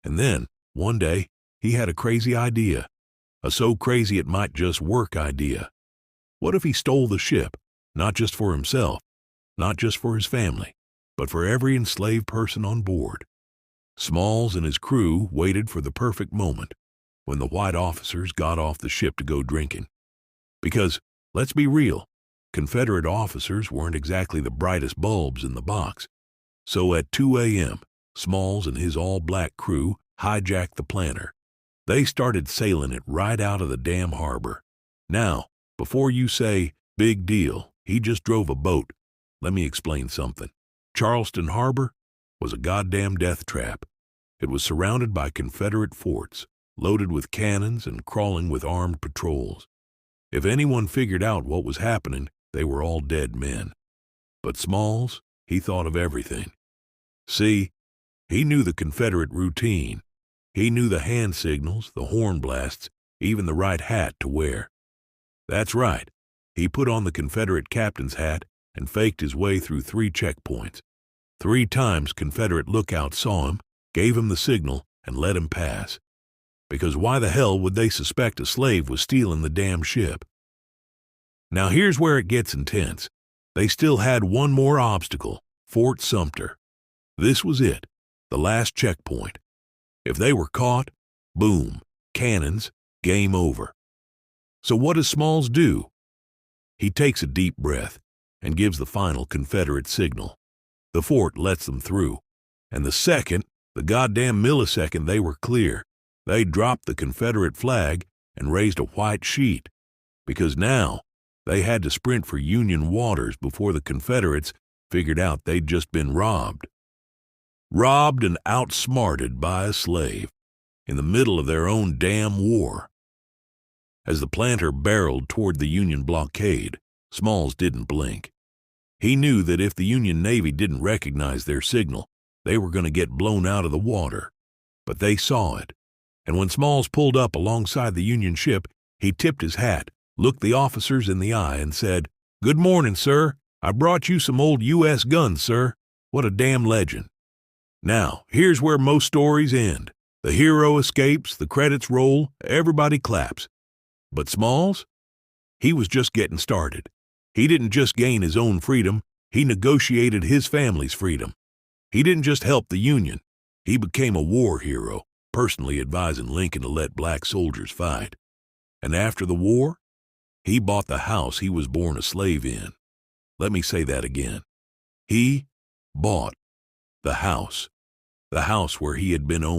And then, one day, he had a crazy idea. A so crazy it might just work idea. What if he stole the ship, not just for himself, not just for his family, but for every enslaved person on board? Smalls and his crew waited for the perfect moment, when the white officers got off the ship to go drinking. Because, let's be real, Confederate officers weren't exactly the brightest bulbs in the box. So at 2 a.m., Smalls and his all-black crew hijacked the planter. They started sailing it right out of the damn harbor. Now, before you say, big deal, he just drove a boat, let me explain something. Charleston Harbor was a goddamn death trap. It was surrounded by Confederate forts, loaded with cannons and crawling with armed patrols. If anyone figured out what was happening, they were all dead men. But Smalls, he thought of everything. See, he knew the Confederate routine. He knew the hand signals, the horn blasts, even the right hat to wear. That's right, he put on the Confederate captain's hat and faked his way through 3 checkpoints. 3 times Confederate lookouts saw him, gave him the signal, and let him pass. Because why the hell would they suspect a slave was stealing the damn ship? Now here's where it gets intense. They still had one more obstacle, Fort Sumter. This was it, the last checkpoint. If they were caught, boom, cannons, game over. So what does Smalls do? He takes a deep breath and gives the final Confederate signal. The fort lets them through. And the goddamn millisecond they were clear, they dropped the Confederate flag and raised a white sheet. Because now, they had to sprint for Union waters before the Confederates figured out they'd just been robbed. Robbed and outsmarted by a slave, in the middle of their own damn war. As the planter barreled toward the Union blockade, Smalls didn't blink. He knew that if the Union Navy didn't recognize their signal, they were going to get blown out of the water. But they saw it, and when Smalls pulled up alongside the Union ship, he tipped his hat, looked the officers in the eye, and said, "Good morning, sir. I brought you some old U.S. guns, sir." What a damn legend. Now, here's where most stories end. The hero escapes, the credits roll, everybody claps. But Smalls? He was just getting started. He didn't just gain his own freedom, he negotiated his family's freedom. He didn't just help the Union, he became a war hero, personally advising Lincoln to let black soldiers fight. And after the war, he bought the house he was born a slave in. Let me say that again. He bought the house where he had been owned.